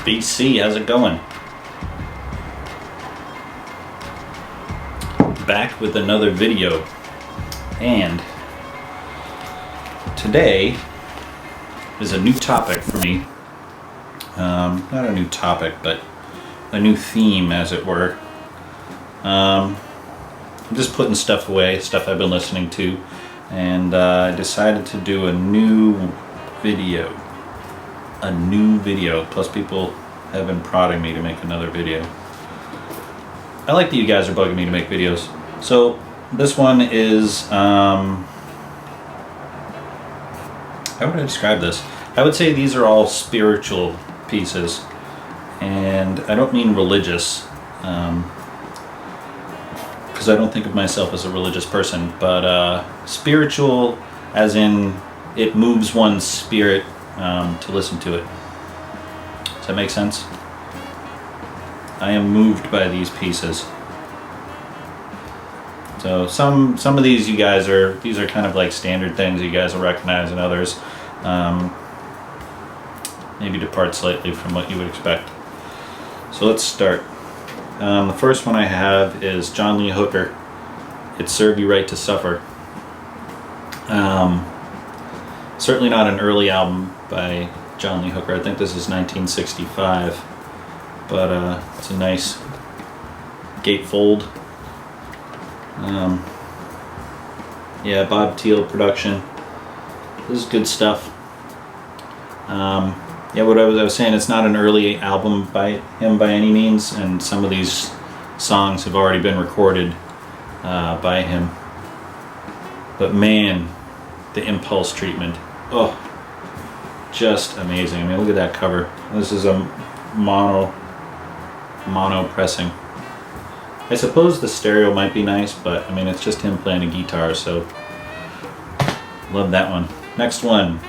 BC, how's it going? Back with another video, and today is a new topic for me. Not a new topic, but a new theme, as it were. I'm just putting stuff away, stuff I've been listening to, and I decided to do a new video. Plus people have been prodding me to make another video. I like that you guys are bugging me to make videos. So this one is, how would I describe this? I would say these are all spiritual pieces, and I don't mean religious, because I don't think of myself as a religious person, but spiritual as in it moves one's spirit to listen to it. Does that make sense? I am moved by these pieces. So some of these these are kind of like standard things you guys will recognize, and others maybe depart slightly from what you would expect. So let's start. The first one I have is John Lee Hooker, "It Serve You Right to Suffer." Certainly not an early album by John Lee Hooker. I think this is 1965, but it's a nice gatefold. Yeah, Bob Thiele production. This is good stuff. Yeah, what I was saying, it's not an early album by him by any means, and some of these songs have already been recorded by him. But man, the impulse treatment, oh, just amazing. I mean, look at that cover. This is a mono pressing. I suppose the stereo might be nice, but I mean, it's just him playing a guitar, so love that one. Next one,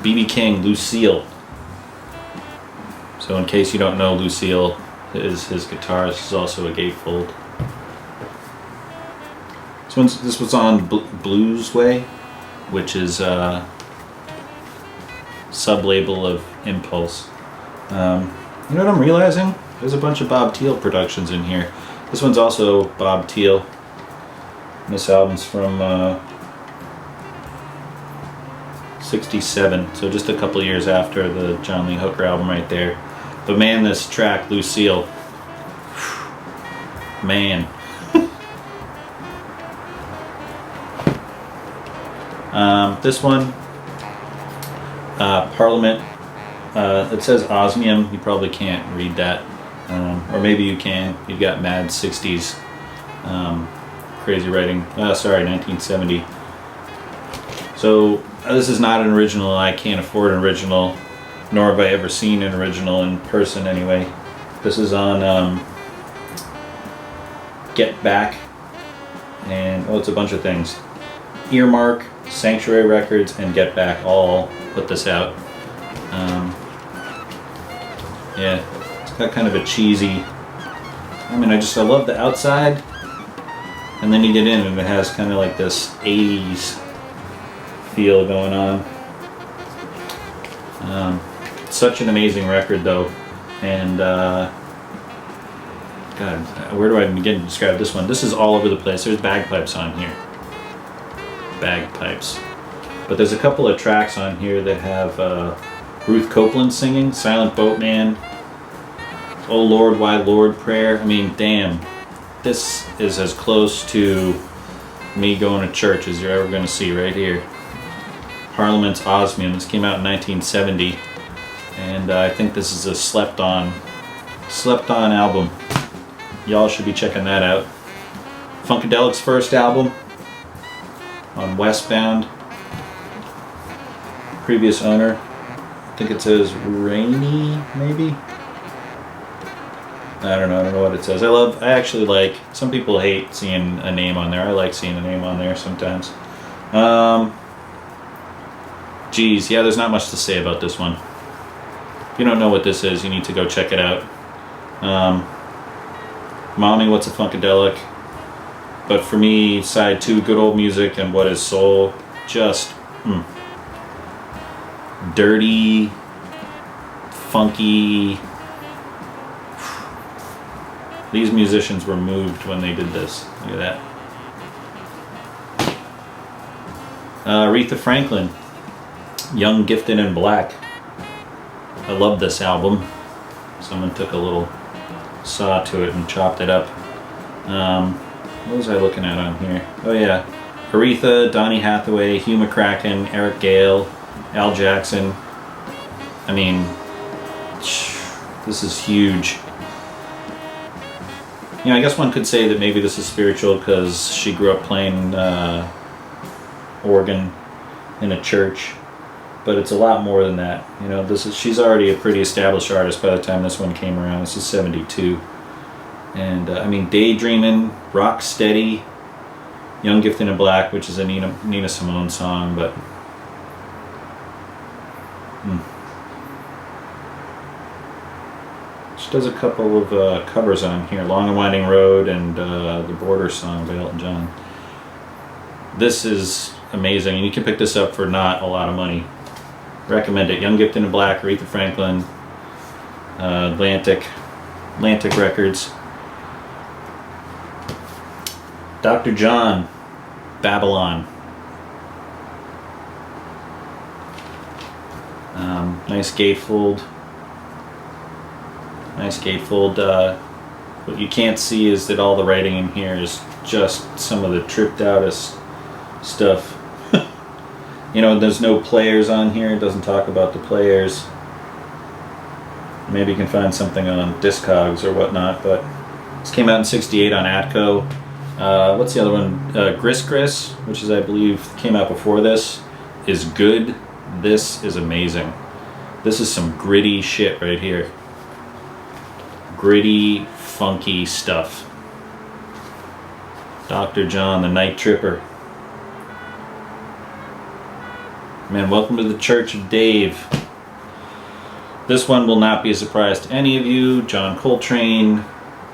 B.B. King, "Lucille." So in case you don't know, Lucille is his guitarist. This is also a gatefold. This was on Blues Way, which is a sub-label of Impulse. You know what I'm realizing? There's a bunch of Bob Thiele productions in here. This one's also Bob Thiele. This album's from 67, so just a couple years after the John Lee Hooker album right there. But man, this track, "Lucille," man. This one, Parliament. It says Osmium. You probably can't read that, or maybe you can. You've got mad 60s crazy writing. Sorry, 1970. So this is not an original. I can't afford an original, nor have I ever seen an original in person anyway. This is on Get Back, and it's a bunch of things. Earmark, Sanctuary Records, and Get Back all put this out. Yeah, it's got kind of a cheesy, I mean, I love the outside, and then you get in and it has kind of like this 80s feel going on. Such an amazing record though, and God, where do I begin to describe this one? This is all over the place. There's bagpipes on here. Bagpipes. But there's a couple of tracks on here that have Ruth Copeland singing, "Silent Boatman," "Oh Lord, Why Lord" prayer. I mean, damn. This is as close to me going to church as you're ever going to see right here. Parliament's Osmium. This came out in 1970, and I think this is a slept on album. Y'all should be checking that out. Funkadelic's first album on Westbound. Previous owner, I think it says Rainey, maybe? I don't know what it says. I actually like, some people hate seeing a name on there. I like seeing a name on there sometimes. Geez, yeah, there's not much to say about this one. If you don't know what this is, you need to go check it out. Mommy, What's a Funkadelic? But for me, side 2, Good Old Music and What Is Soul, just dirty, funky. These musicians were moved when they did this. Look at that. Aretha Franklin, Young, Gifted, and Black. I love this album. Someone took a little saw to it and chopped it up. What was I looking at on here? Oh yeah, Aretha, Donny Hathaway, Hugh McCracken, Eric Gale, Al Jackson. I mean, this is huge. You know, I guess one could say that maybe this is spiritual because she grew up playing organ in a church, but it's a lot more than that. You know, she's already a pretty established artist by the time this one came around. This is 72. And I mean, Daydreamin', Rock Steady, Young, Gifted, and Black, which is a Nina Simone song, but she does a couple of covers on here, Long and Winding Road and the Border song by Elton John. This is amazing, and you can pick this up for not a lot of money. Recommend it. Young, Gifted, and Black, Aretha Franklin, Atlantic Records. Dr. John, Babylon. Nice gatefold. Nice gatefold. What you can't see is that all the writing in here is just some of the tripped outest stuff. You know, there's no players on here. It doesn't talk about the players. Maybe you can find something on Discogs or whatnot, but this came out in '68 on Atco. What's the other one? Gris Gris, which is, I believe, came out before this, is good. This is amazing. This is some gritty shit right here. Gritty, funky stuff. Dr. John, the Night Tripper. Man, welcome to the Church of Dave. This one will not be a surprise to any of you. John Coltrane,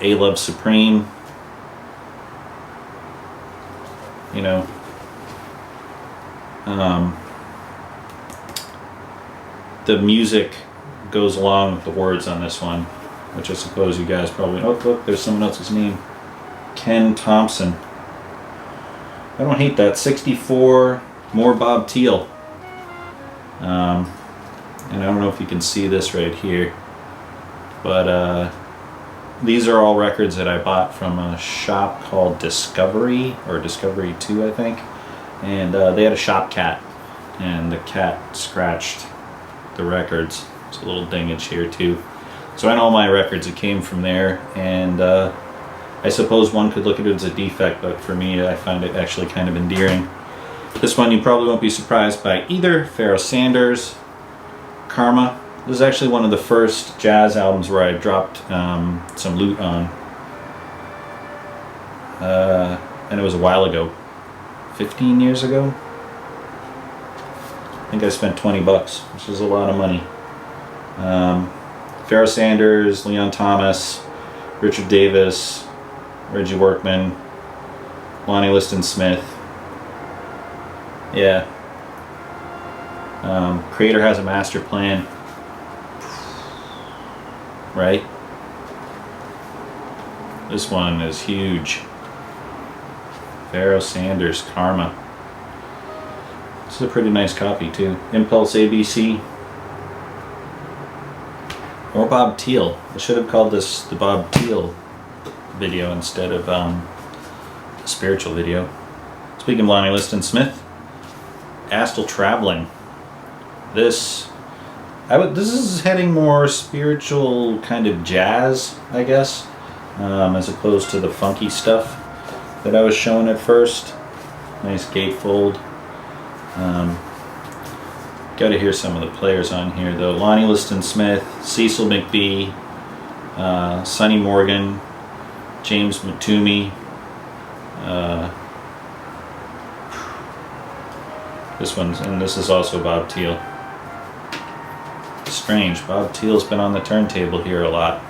A Love Supreme. You know, the music goes along with the words on this one, which I suppose you guys probably, oh look, there's someone else's name. Ken Thompson. I don't hate that. 64, more Bob Thiele. And I don't know if you can see this right here, but these are all records that I bought from a shop called Discovery, or Discovery 2, I think. And they had a shop cat, and the cat scratched the records. It's a little dingage here too. So I know all my records that came from there, and I suppose one could look at it as a defect, but for me I find it actually kind of endearing. This one you probably won't be surprised by either. Pharoah Sanders, Karma. This is actually one of the first jazz albums where I dropped some loot on. And it was a while ago. 15 years ago? I think I spent 20 bucks, which is a lot of money. Pharoah Sanders, Leon Thomas, Richard Davis, Reggie Workman, Lonnie Liston Smith. Yeah. Creator Has a Master Plan. Right? This one is huge. Pharoah Sanders, Karma. This is a pretty nice copy too. Impulse ABC. Or Bob Thiele. I should have called this the Bob Thiele video instead of the spiritual video. Speaking of Lonnie Liston Smith, Astral Traveling. This is heading more spiritual, kind of jazz, I guess, as opposed to the funky stuff that I was showing at first. Nice gatefold. Got to hear some of the players on here though. Lonnie Liston Smith, Cecil McBee, Sonny Morgan, James Matumi. This is also Bob Thiele. Strange, Bob Thiele's been on the turntable here a lot.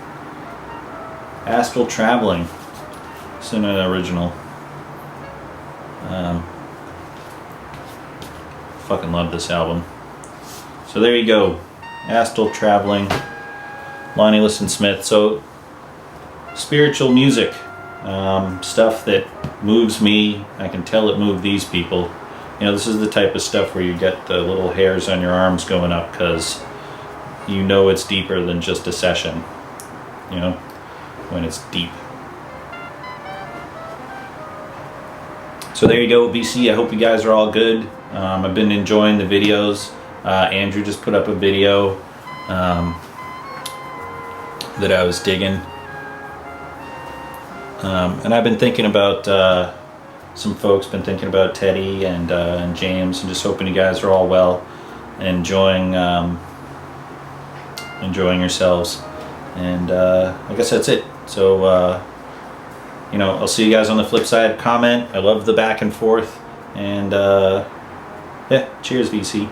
Astral Traveling. It's an original. Fucking love this album. So there you go. Astral Traveling. Lonnie Liston Smith. So spiritual music, stuff that moves me. I can tell it moved these people. You know, this is the type of stuff where you get the little hairs on your arms going up because you know it's deeper than just a session, you know, when it's deep. So there you go, BC. I hope you guys are all good. I've been enjoying the videos. Andrew just put up a video that I was digging. And I've been thinking about, some folks been thinking about Teddy and James, and just hoping you guys are all well, enjoying yourselves. And I guess that's it. So you know, I'll see you guys on the flip side. Comment. I love the back and forth. And yeah, cheers, VC.